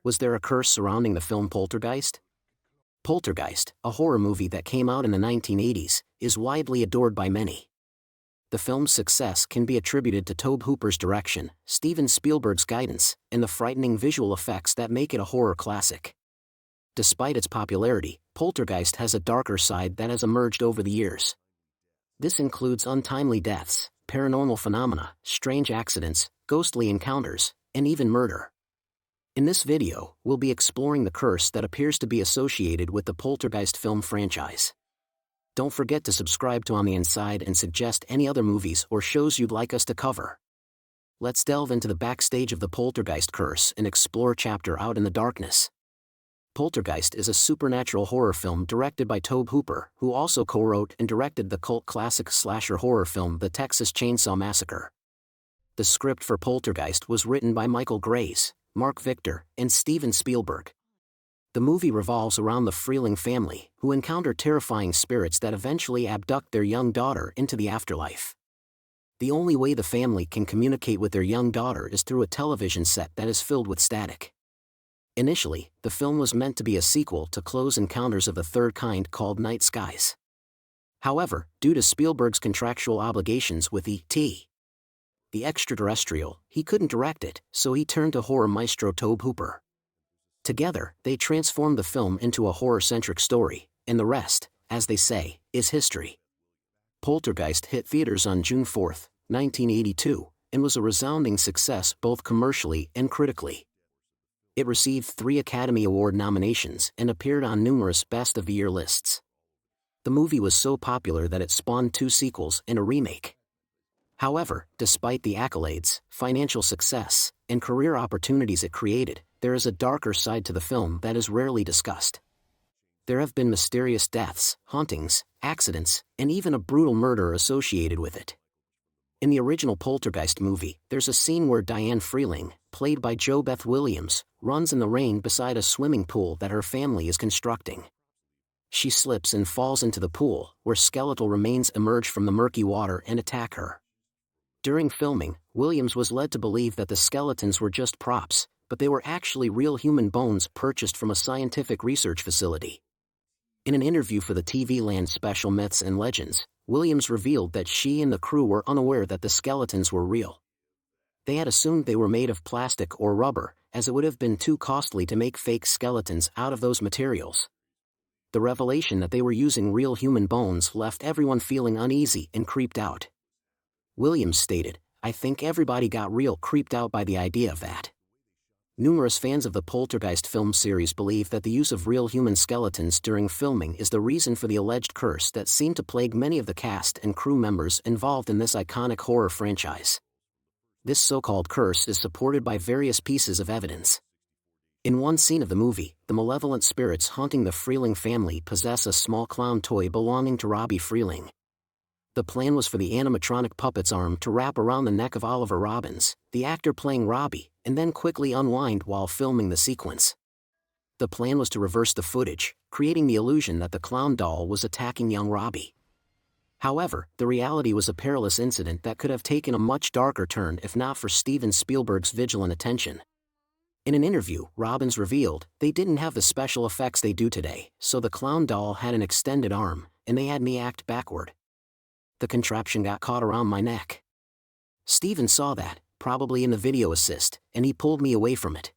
Was there a curse surrounding the film Poltergeist? Poltergeist, a horror movie that came out in the 1980s, is widely adored by many. The film's success can be attributed to Tobe Hooper's direction, Steven Spielberg's guidance, and the frightening visual effects that make it a horror classic. Despite its popularity, Poltergeist has a darker side that has emerged over the years. This includes untimely deaths, paranormal phenomena, strange accidents, ghostly encounters, and even murder. In this video, we'll be exploring the curse that appears to be associated with the Poltergeist film franchise. Don't forget to subscribe to On the Inside and suggest any other movies or shows you'd like us to cover. Let's delve into the backstage of the Poltergeist curse and explore Chapter Out in the Darkness. Poltergeist is a supernatural horror film directed by Tobe Hooper, who also co-wrote and directed the cult classic slasher horror film The Texas Chainsaw Massacre. The script for Poltergeist was written by Michael Grace, Mark Victor, and Steven Spielberg. The movie revolves around the Freeling family, who encounter terrifying spirits that eventually abduct their young daughter into the afterlife. The only way the family can communicate with their young daughter is through a television set that is filled with static. Initially, the film was meant to be a sequel to Close Encounters of the Third Kind called Night Skies. However, due to Spielberg's contractual obligations with E.T. the Extraterrestrial, he couldn't direct it, so he turned to horror maestro Tobe Hooper. Together, they transformed the film into a horror-centric story, and the rest, as they say, is history. Poltergeist hit theaters on June 4, 1982, and was a resounding success both commercially and critically. It received 3 Academy Award nominations and appeared on numerous Best of the Year lists. The movie was so popular that it spawned 2 sequels and a remake. However, despite the accolades, financial success, and career opportunities it created, there is a darker side to the film that is rarely discussed. There have been mysterious deaths, hauntings, accidents, and even a brutal murder associated with it. In the original Poltergeist movie, there's a scene where Diane Freeling, played by JoBeth Williams, runs in the rain beside a swimming pool that her family is constructing. She slips and falls into the pool, where skeletal remains emerge from the murky water and attack her. During filming, Williams was led to believe that the skeletons were just props, but they were actually real human bones purchased from a scientific research facility. In an interview for the TV Land special Myths and Legends, Williams revealed that she and the crew were unaware that the skeletons were real. They had assumed they were made of plastic or rubber, as it would have been too costly to make fake skeletons out of those materials. The revelation that they were using real human bones left everyone feeling uneasy and creeped out. Williams stated, "I think everybody got real creeped out by the idea of that." Numerous fans of the Poltergeist film series believe that the use of real human skeletons during filming is the reason for the alleged curse that seemed to plague many of the cast and crew members involved in this iconic horror franchise. This so-called curse is supported by various pieces of evidence. In one scene of the movie, the malevolent spirits haunting the Freeling family possess a small clown toy belonging to Robbie Freeling. The plan was for the animatronic puppet's arm to wrap around the neck of Oliver Robbins, the actor playing Robbie, and then quickly unwind while filming the sequence. The plan was to reverse the footage, creating the illusion that the clown doll was attacking young Robbie. However, the reality was a perilous incident that could have taken a much darker turn if not for Steven Spielberg's vigilant attention. In an interview, Robbins revealed, "They didn't have the special effects they do today, so the clown doll had an extended arm, and they had me act backward. The contraption got caught around my neck. Steven saw that, probably in the video assist, and he pulled me away from it.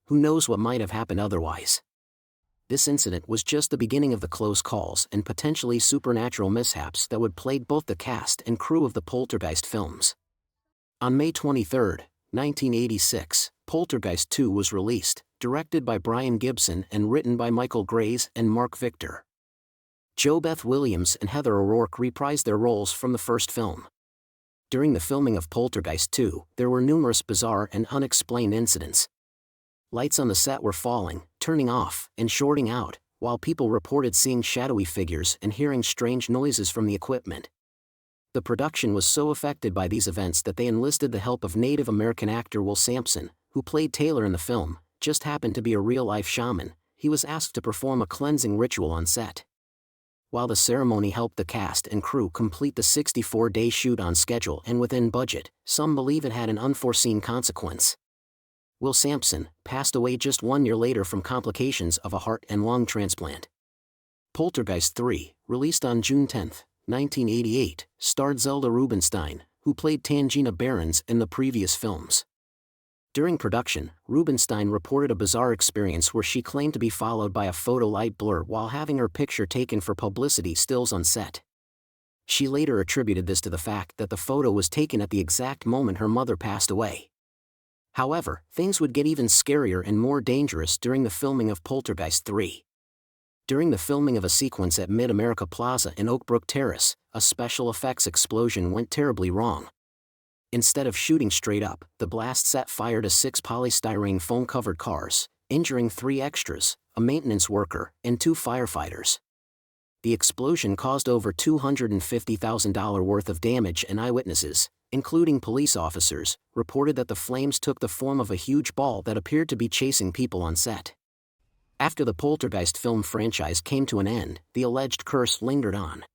Who knows what might have happened otherwise." This incident was just the beginning of the close calls and potentially supernatural mishaps that would plague both the cast and crew of the Poltergeist films. On May 23, 1986, Poltergeist 2 was released, directed by Brian Gibson and written by Michael Grace and Mark Victor. JoBeth Williams and Heather O'Rourke reprised their roles from the first film. During the filming of Poltergeist 2, there were numerous bizarre and unexplained incidents. Lights on the set were falling, turning off, and shorting out, while people reported seeing shadowy figures and hearing strange noises from the equipment. The production was so affected by these events that they enlisted the help of Native American actor Will Sampson, who played Taylor in the film, just happened to be a real-life shaman. He was asked to perform a cleansing ritual on set. While the ceremony helped the cast and crew complete the 64-day shoot on schedule and within budget, some believe it had an unforeseen consequence. Will Sampson, passed away just 1 year later from complications of a heart and lung transplant. Poltergeist 3, released on June 10, 1988, starred Zelda Rubinstein, who played Tangina Barons in the previous films. During production, Rubinstein reported a bizarre experience where she claimed to be followed by a photo light blur while having her picture taken for publicity stills on set. She later attributed this to the fact that the photo was taken at the exact moment her mother passed away. However, things would get even scarier and more dangerous during the filming of Poltergeist 3. During the filming of a sequence at Mid-America Plaza in Oakbrook Terrace, a special effects explosion went terribly wrong. Instead of shooting straight up, the blast set fired at 6 polystyrene foam-covered cars, injuring 3 extras, a maintenance worker, and 2 firefighters. The explosion caused over $250,000 worth of damage, and eyewitnesses, including police officers, reported that the flames took the form of a huge ball that appeared to be chasing people on set. After the Poltergeist film franchise came to an end, the alleged curse lingered on.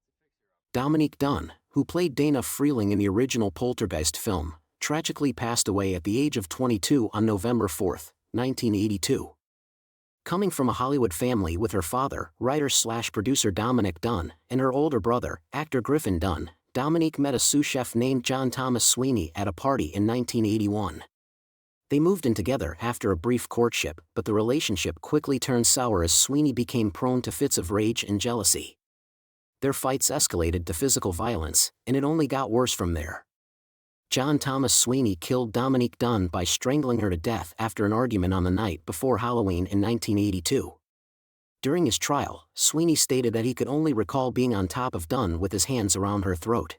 Dominique Dunne, who played Dana Freeling in the original Poltergeist film, tragically passed away at the age of 22 on November 4, 1982. Coming from a Hollywood family with her father, writer-slash-producer Dominic Dunne, and her older brother, actor Griffin Dunne, Dominique met a sous chef named John Thomas Sweeney at a party in 1981. They moved in together after a brief courtship, but the relationship quickly turned sour as Sweeney became prone to fits of rage and jealousy. Their fights escalated to physical violence, and it only got worse from there. John Thomas Sweeney killed Dominique Dunne by strangling her to death after an argument on the night before Halloween in 1982. During his trial, Sweeney stated that he could only recall being on top of Dunne with his hands around her throat.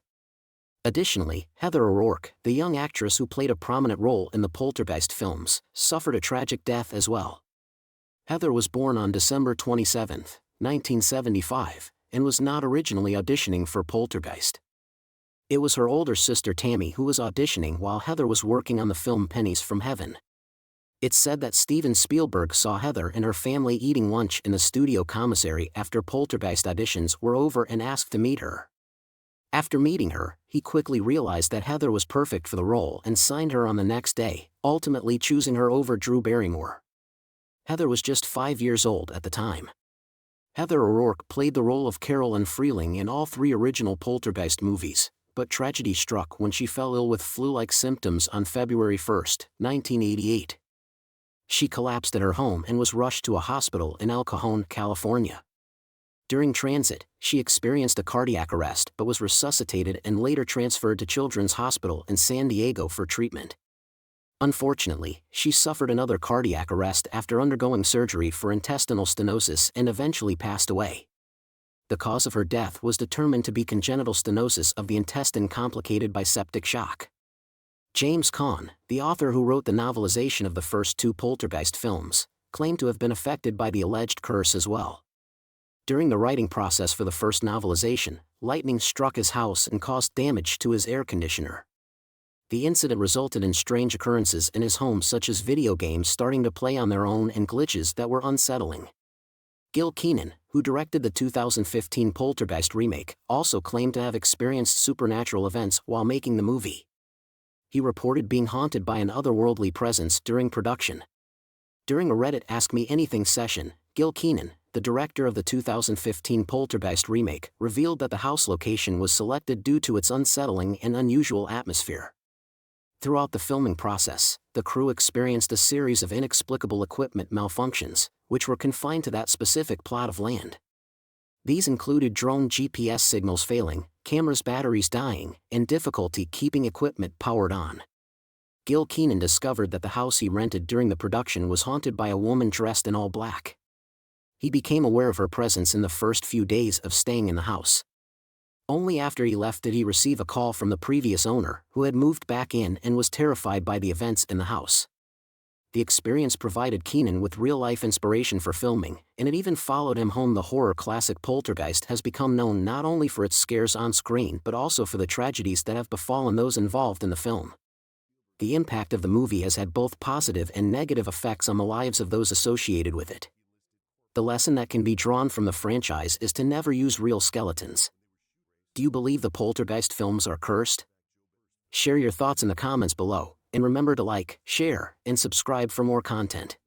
Additionally, Heather O'Rourke, the young actress who played a prominent role in the Poltergeist films, suffered a tragic death as well. Heather was born on December 27, 1975, and was not originally auditioning for Poltergeist. It was her older sister Tammy who was auditioning while Heather was working on the film Pennies from Heaven. It's said that Steven Spielberg saw Heather and her family eating lunch in the studio commissary after Poltergeist auditions were over and asked to meet her. After meeting her, he quickly realized that Heather was perfect for the role and signed her on the next day, ultimately choosing her over Drew Barrymore. Heather was just 5 years old at the time. Heather O'Rourke played the role of Carol Ann Freeling in all 3 original Poltergeist movies, but tragedy struck when she fell ill with flu-like symptoms on February 1, 1988. She collapsed at her home and was rushed to a hospital in El Cajon, California. During transit, she experienced a cardiac arrest but was resuscitated and later transferred to Children's Hospital in San Diego for treatment. Unfortunately, she suffered another cardiac arrest after undergoing surgery for intestinal stenosis and eventually passed away. The cause of her death was determined to be congenital stenosis of the intestine complicated by septic shock. James Caan, the author who wrote the novelization of the first 2 Poltergeist films, claimed to have been affected by the alleged curse as well. During the writing process for the first novelization, lightning struck his house and caused damage to his air conditioner. The incident resulted in strange occurrences in his home, such as video games starting to play on their own and glitches that were unsettling. Gil Keenan, who directed the 2015 Poltergeist remake, also claimed to have experienced supernatural events while making the movie. He reported being haunted by an otherworldly presence during production. During a Reddit Ask Me Anything session, Gil Keenan, the director of the 2015 Poltergeist remake, revealed that the house location was selected due to its unsettling and unusual atmosphere. Throughout the filming process, the crew experienced a series of inexplicable equipment malfunctions, which were confined to that specific plot of land. These included drone GPS signals failing, cameras' batteries dying, and difficulty keeping equipment powered on. Gil Keenan discovered that the house he rented during the production was haunted by a woman dressed in all black. He became aware of her presence in the first few days of staying in the house. Only after he left did he receive a call from the previous owner, who had moved back in and was terrified by the events in the house. The experience provided Keenan with real-life inspiration for filming, and it even followed him home. The horror classic Poltergeist has become known not only for its scares on screen but also for the tragedies that have befallen those involved in the film. The impact of the movie has had both positive and negative effects on the lives of those associated with it. The lesson that can be drawn from the franchise is to never use real skeletons. Do you believe the Poltergeist films are cursed? Share your thoughts in the comments below. And remember to like, share, and subscribe for more content.